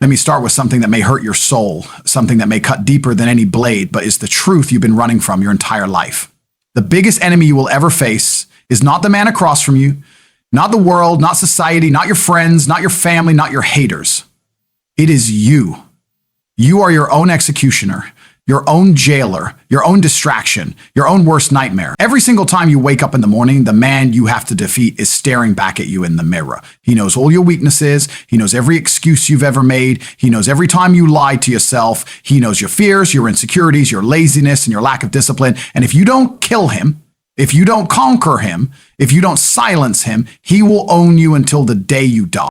Let me start with something that may hurt your soul, something that may cut deeper than any blade, but is the truth you've been running from your entire life. The biggest enemy you will ever face is not the man across from you, not the world, not society, not your friends, not your family, not your haters. It is you. You are your own executioner, your own jailer, your own distraction, your own worst nightmare. Every single time you wake up in the morning, the man you have to defeat is staring back at you in the mirror. He knows all your weaknesses. He knows every excuse you've ever made. He knows every time you lied to yourself. He knows your fears, your insecurities, your laziness, and your lack of discipline. And if you don't kill him, if you don't conquer him, if you don't silence him, he will own you until the day you die.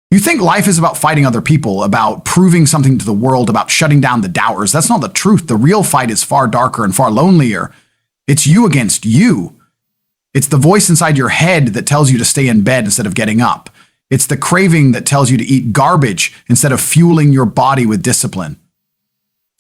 You think life is about fighting other people, about proving something to the world, about shutting down the doubters. That's not the truth. The real fight is far darker and far lonelier. It's you against you. It's the voice inside your head that tells you to stay in bed instead of getting up. It's the craving that tells you to eat garbage instead of fueling your body with discipline.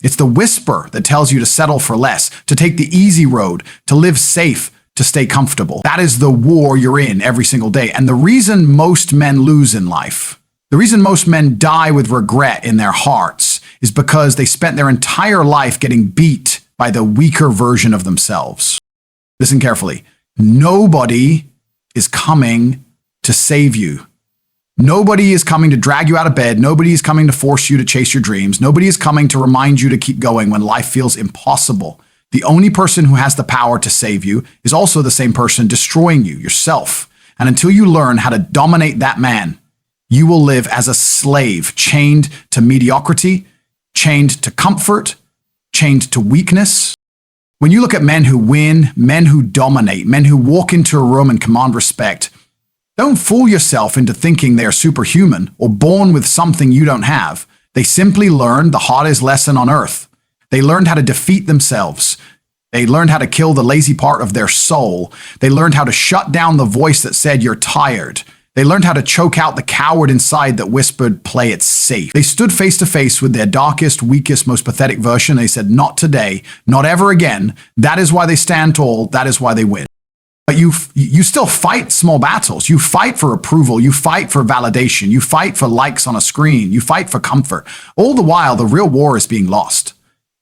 It's the whisper that tells you to settle for less, to take the easy road, to live safe, to stay comfortable. That is the war you're in every single day. And the reason most men lose in life, the reason most men die with regret in their hearts is because they spent their entire life getting beat by the weaker version of themselves. Listen carefully. Nobody is coming to save you. Nobody is coming to drag you out of bed. Nobody is coming to force you to chase your dreams. Nobody is coming to remind you to keep going when life feels impossible. The only person who has the power to save you is also the same person destroying you, yourself. And until you learn how to dominate that man, you will live as a slave, chained to mediocrity, chained to comfort, chained to weakness. When you look at men who win, men who dominate, men who walk into a room and command respect, don't fool yourself into thinking they are superhuman or born with something you don't have. They simply learned the hardest lesson on earth. They learned how to defeat themselves. They learned how to kill the lazy part of their soul. They learned how to shut down the voice that said you're tired. They learned how to choke out the coward inside that whispered, play it safe. They stood face to face with their darkest, weakest, most pathetic version. They said, not today, not ever again. That is why they stand tall. That is why they win. But you still fight small battles. You fight for approval. You fight for validation. You fight for likes on a screen. You fight for comfort. All the while, the real war is being lost.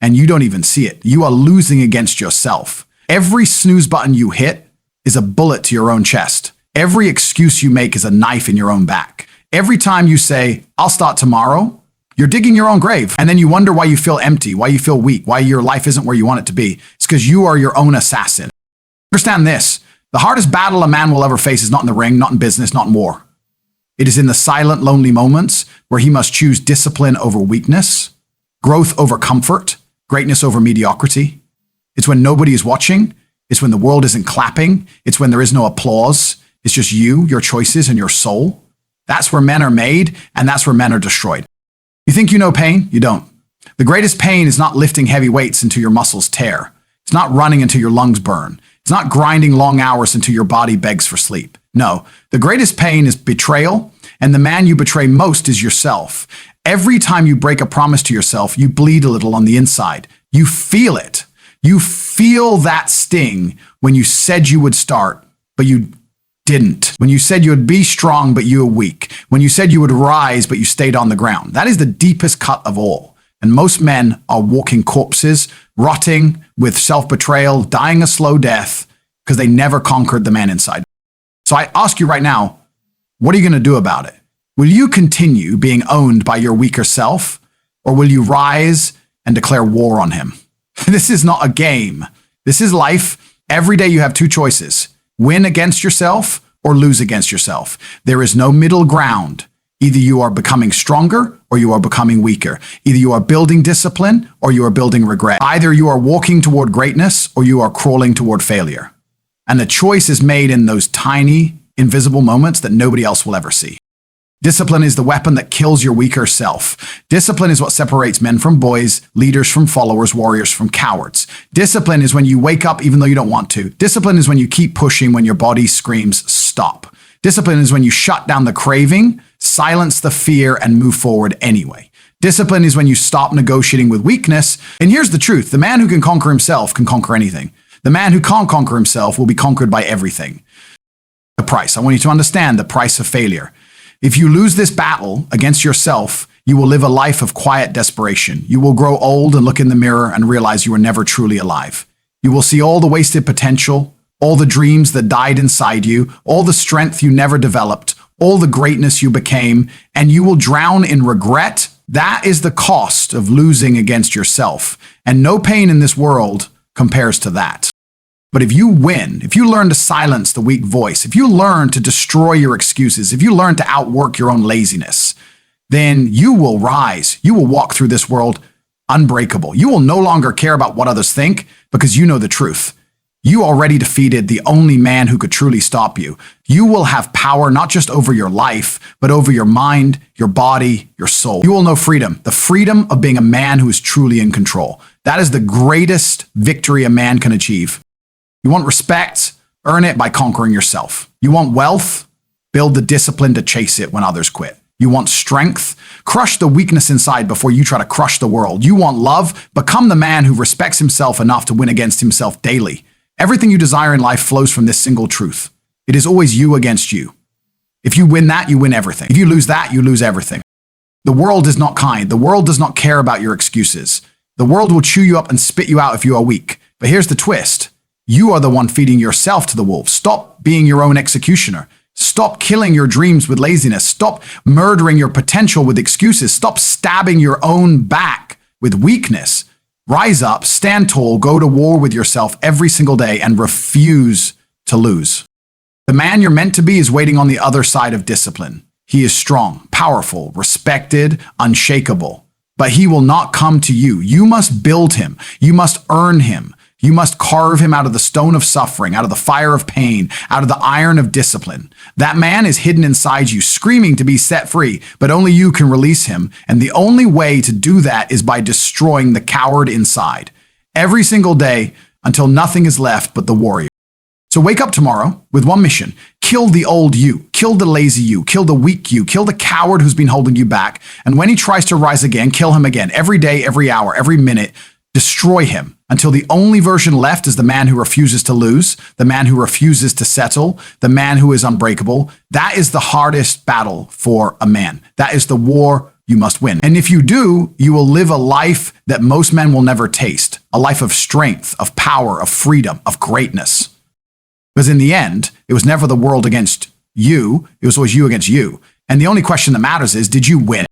And you don't even see it. You are losing against yourself. Every snooze button you hit is a bullet to your own chest. Every excuse you make is a knife in your own back. Every time you say, I'll start tomorrow, you're digging your own grave. And then you wonder why you feel empty, why you feel weak, why your life isn't where you want it to be. It's because you are your own assassin. Understand this. The hardest battle a man will ever face is not in the ring, not in business, not in war. It is in the silent, lonely moments where he must choose discipline over weakness, growth over comfort, greatness over mediocrity. It's when nobody is watching. It's when the world isn't clapping. It's when there is no applause. It's just you, your choices, and your soul. That's where men are made, and that's where men are destroyed. You think you know pain? You don't. The greatest pain is not lifting heavy weights until your muscles tear. It's not running until your lungs burn. It's not grinding long hours until your body begs for sleep. No, the greatest pain is betrayal, and the man you betray most is yourself. Every time you break a promise to yourself, you bleed a little on the inside. You feel it. You feel that sting when you said you would start, but you didn't. When you said you would be strong, but you were weak. When you said you would rise, but you stayed on the ground. That is the deepest cut of all. And most men are walking corpses, rotting with self-betrayal, dying a slow death because they never conquered the man inside. So I ask you right now, what are you going to do about it? Will you continue being owned by your weaker self, or will you rise and declare war on him? This is not a game. This is life. Every day you have two choices. Win against yourself or lose against yourself. There is no middle ground. Either you are becoming stronger or you are becoming weaker. Either you are building discipline or you are building regret. Either you are walking toward greatness or you are crawling toward failure. And the choice is made in those tiny, invisible moments that nobody else will ever see. Discipline is the weapon that kills your weaker self. Discipline is what separates men from boys, leaders from followers, warriors from cowards. Discipline is when you wake up even though you don't want to. Discipline is when you keep pushing when your body screams, stop. Discipline is when you shut down the craving, silence the fear, and move forward anyway. Discipline is when you stop negotiating with weakness. And here's the truth. The man who can conquer himself can conquer anything. The man who can't conquer himself will be conquered by everything. The price. I want you to understand the price of failure. If you lose this battle against yourself, You will live a life of quiet desperation. You will grow old and look in the mirror and realize you were never truly alive. You will see all the wasted potential, all the dreams that died inside you, all the strength you never developed, all the greatness you became, and you will drown in regret. That is the cost of losing against yourself, and no pain in this world compares to that. But if you win, if you learn to silence the weak voice, if you learn to destroy your excuses, if you learn to outwork your own laziness, then you will rise. You will walk through this world unbreakable. You will no longer care about what others think because you know the truth. You already defeated the only man who could truly stop you. You will have power not just over your life, but over your mind, your body, your soul. You will know freedom, the freedom of being a man who is truly in control. That is the greatest victory a man can achieve. You want respect? Earn it by conquering yourself. You want wealth? Build the discipline to chase it when others quit. You want strength? Crush the weakness inside before you try to crush the world. You want love? Become the man who respects himself enough to win against himself daily. Everything you desire in life flows from this single truth. It is always you against you. If you win that, you win everything. If you lose that, you lose everything. The world is not kind. The world does not care about your excuses. The world will chew you up and spit you out if you are weak. But here's the twist. You are the one feeding yourself to the wolves. Stop being your own executioner. Stop killing your dreams with laziness. Stop murdering your potential with excuses. Stop stabbing your own back with weakness. Rise up, stand tall, go to war with yourself every single day and refuse to lose. The man you're meant to be is waiting on the other side of discipline. He is strong, powerful, respected, unshakable. But he will not come to you. You must build him. You must earn him. You must carve him out of the stone of suffering, out of the fire of pain, out of the iron of discipline. That man is hidden inside you, screaming to be set free, but only you can release him. And the only way to do that is by destroying the coward inside. Every single day until nothing is left but the warrior. So wake up tomorrow with one mission. Kill the old you, kill the lazy you, kill the weak you, kill the coward who's been holding you back. And when he tries to rise again, kill him again, every day, every hour, every minute. Destroy him until the only version left is the man who refuses to lose, the man who refuses to settle, the man who is unbreakable. That is the hardest battle for a man. That is the war you must win. And if you do, you will live a life that most men will never taste, a life of strength, of power, of freedom, of greatness. Because in the end, it was never the world against you. It was always you against you. And the only question that matters is, did you win?